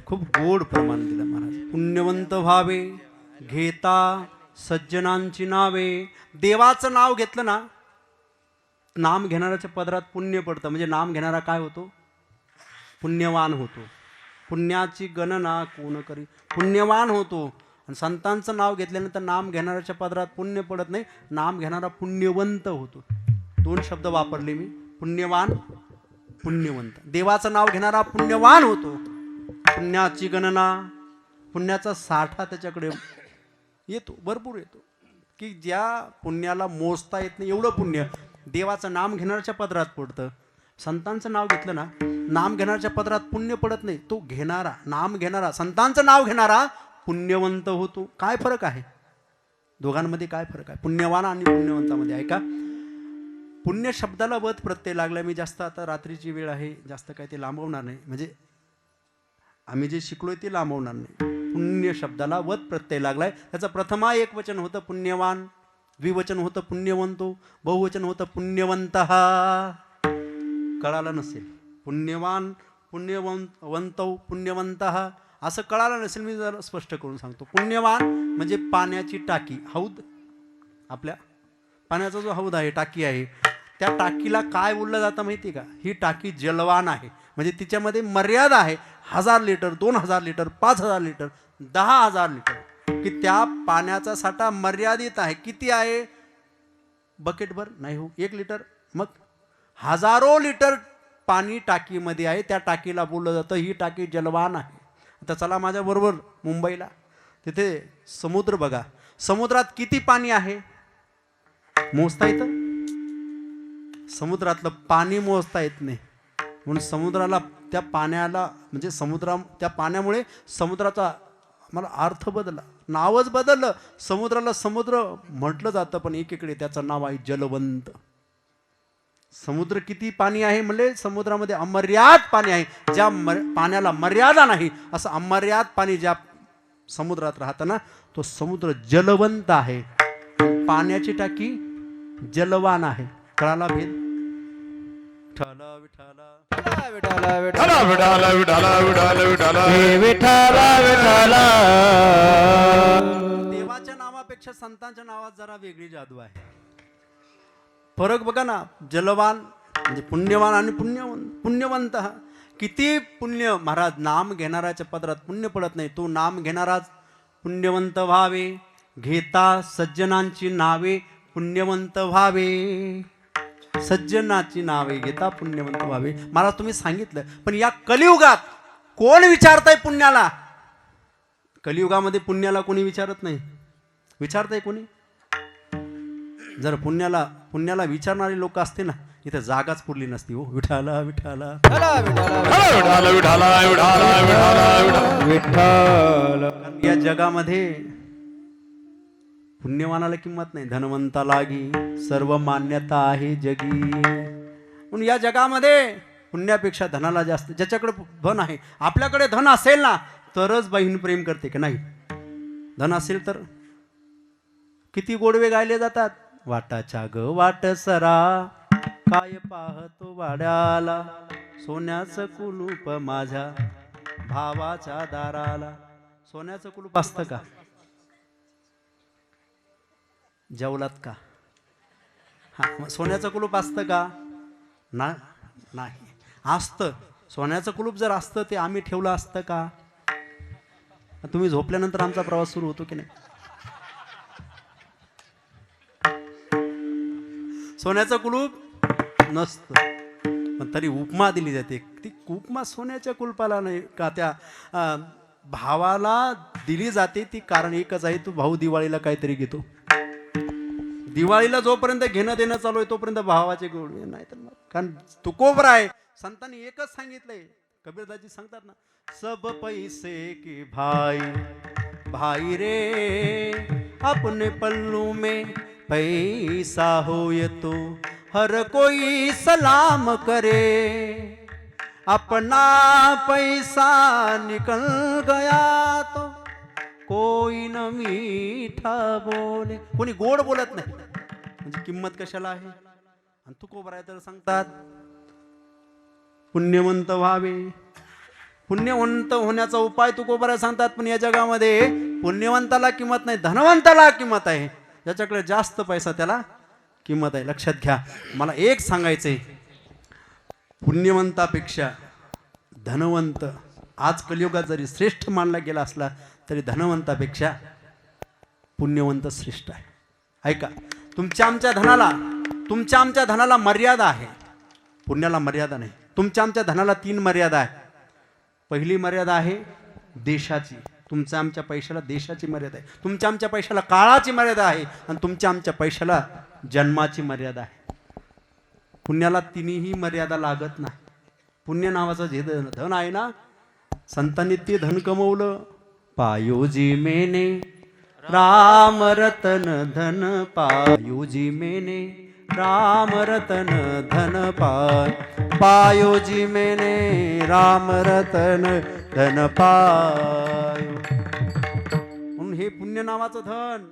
खूप गोड प्रमाण दिलं महाराज. पुण्यवंत व्हावे घेता सज्जनांची नावे. देवाचं नाव घेतलं ना, नाम घेणाऱ्याच्या पदरात पुण्य पडतं. म्हणजे नाम घेणारा काय होतो? पुण्यवान होतो. पुण्याची गणना कोण करी, पुण्यवान होतो. आणि संतांचं नाव घेतल्यानंतर नाम घेणाऱ्याच्या पदरात पुण्य पडत नाही, नाम घेणारा पुण्यवंत होतो. दोन शब्द वापरले मी, पुण्यवान पुण्यवंत. देवाचं नाव घेणारा पुण्यवान होतो. पुण्याची गणना, पुण्याचा साठा त्याच्याकडे येतो, भरपूर येतो, की ज्या पुण्याला मोजता येत नाही एवढं पुण्य देवाचं नाम घेणाऱ्याच्या पदरात पडतं. संतांचं नाव घेतलं ना, नाम घेणाऱ्याच्या पदरात पुण्य पडत नाही, तो घेणारा, नाम घेणारा, संतांचं नाव घेणारा पुण्यवंत होतो. काय फरक आहे दोघांमध्ये? काय फरक आहे पुण्यवान आणि पुण्यवंतामध्ये? आहे का? पुण्य शब्दाला वध प्रत्यय लागला. मी जास्त, आता रात्रीची वेळ आहे, जास्त काय ते लांबवणार नाही, म्हणजे आम्ही जे शिकलोय ते लांबवणार नाही. पुण्य शब्दाला वध प्रत्यय लागलाय. त्याचं प्रथमा एक वचन होतं पुण्यवान, द्विवचन होतं पुण्यवंतो, बहुवचन होतं पुण्यवंतः. कळालं नसेल, पुण्यवान पुण्यवंत पुण्यवंतः असं कळालं नसेल, मी जरा स्पष्ट करून सांगतो. पुण्यवान म्हणजे पाण्याची टाकी, हौद, आपल्या पाण्याचा जो हौद आहे, टाकी आहे, त्या टाकीला काय बोललं जातं माहिती का? ही टाकी जलवान आहे, म्हणजे तिच्यामध्ये मर्यादा आहे. 1000 लिटर, 2000 लिटर, 5000 लिटर, 10,000 लिटर, की त्या पाण्याचा साठा मर्यादित आहे. किती आहे? बकेटभर नाही हो, 1 लिटर. मग हजारो लिटर पाणी टाकीमध्ये आहे. त्या टाकीला बोललं जातं ही टाकी जलवान आहे. आता चला माझ्याबरोबर मुंबईला, तिथे समुद्र बघा. समुद्रात किती पाणी आहे मोजता येतं? समुद्रातलं पाणी मोजता येत नाही. म्हणून समुद्राला, त्या पाण्याला, म्हणजे त्या पाण्यामुळे समुद्राचा मला अर्थ बदलला, नावच बदललं. समुद्राला समुद्र म्हटलं जातं, पण एकीकडे त्याचं नाव आहे जलवंत. समुद्र किती पाणी आहे म्हणजे समुद्रामध्ये अमर्याद पाणी आहे. ज्या पाण्याला मर्यादा नाही, असं अमर्याद पाणी ज्या समुद्रात राहतं ना, तो समुद्र जलवंत आहे. पाण्याची टाकी जलवान आहे. कळाला भेद? विठाला विठाला विठाला विठाला विठाला विठाला विठाला विठाला विठाला. देवाच्या नावापेक्षा संतांच्या नावात जरा वेगळी जादू आहे. फरक बघा ना. जलवान म्हणजे पुण्यवान आणि पुण्यवंत. किती पुण्य महाराज. नाम घेणाऱ्याच्या पदरात पुण्य पडत नाही, तो नाम घेणाराच पुण्यवंत व्हावे. घेता सज्जनांची नावे पुण्यवंत व्हावे. सज्जनाची नावे घेता पुण्यवंत व्हावे. मला तुम्ही सांगितलं, पण या कलियुगात कोण विचारताय पुण्याला? कलियुगामध्ये पुण्याला कोणी विचारत नाही. विचारताय कोणी? जर पुण्याला विचारणारे लोक असते ना, इथं जागाच पुरली नसती हो. विठाला विठाला विठाला विठाला. या जगामध्ये पुण्यवानाला किंमत नाही, धनवंता लागी सर्व मान्यता आहे जगी. म्हणून या जगामध्ये पुण्यापेक्षा धनाला जास्त. ज्याच्याकडे धन आहे, आपल्याकडे धन असेल ना तरच बहीण प्रेम करते, की नाही? धन असेल तर किती गोडवे गायले जातात. वाटाच्या ग वाट सरा, काय पाहतो वाड्याला, सोन्याचं कुलूप माझ्या भावाच्या दाराला. सोन्याचं कुलूप असतं का? जेवलात का? हा, सोन्याचं कुलूप असतं का? नाही. असतं. सोन्याचं कुलूप जर असतं ते आम्ही ठेवलं असतं का? तुम्ही झोपल्यानंतर आमचा प्रवास सुरू होतो की नाही? सोन्याचं कुलूप नसतं, पण तरी उपमा दिली जाते. ती उपमा सोन्याच्या कुलपाला नाही का, त्या भावाला दिली जाते. ती कारण एकच आहे, तो भाऊ दिवाळीला काहीतरी घेतो. दिवाळीला जोपर्यंत घेणं देणं चालू आहे तोपर्यंत भावाचे गोडवे नाही तर, कारण तुकोबरा आहे. संतांनी एकच सांगितलंय, कबीरदासजी सांगतात ना, सब पैसे की भाई भाई रे, अपने पल्लू में पैसा होय तो हर कोई सलाम करे, अपना पैसा निकल गया तो कोई न मीठा बोले. कोणी गोड बोलत नाही, म्हणजे किंमत कशाला आहे? आणि तुकोबराय तर सांगतात पुण्यवंत व्हावे. पुण्यवंत होण्याचा उपाय तुकोबरा सांगतात, पण या जगामध्ये पुण्यवंताला किंमत नाही, धनवंताला किंमत आहे. ज्याच्याकडे जास्त पैसा त्याला किंमत आहे. लक्षात घ्या. मला एक सांगायचंय, पुण्यवंतापेक्षा धनवंत आज कलियुगात जरी श्रेष्ठ मानला गेला असला तरी धनवंतापेक्षा पुण्यवंत श्रेष्ठ आहे. ऐका, तुमच्या आमच्या धनाला मर्यादा आहे, पुण्याला मर्यादा नाही. तुमच्या आमच्या धनाला 3 मर्यादा आहे. पहिली मर्यादा आहे देशाची. तुमच्या आमच्या पैशाला देशाची मर्यादा आहे. तुमच्या आमच्या पैशाला काळाची मर्यादा आहे. आणि तुमच्या आमच्या पैशाला जन्माची मर्यादा आहे. पुण्याला तिन्ही मर्यादा लागत नाही. पुण्य नावाचं जे धन आहे ना, संतांनी ते धन कमवलं. पायोजी मेने राम रतन धन पायोजी मेने राम रतन धन पायोजी मेने राम रतन धन पायो. म्हणून हे पुण्य नावाचं धन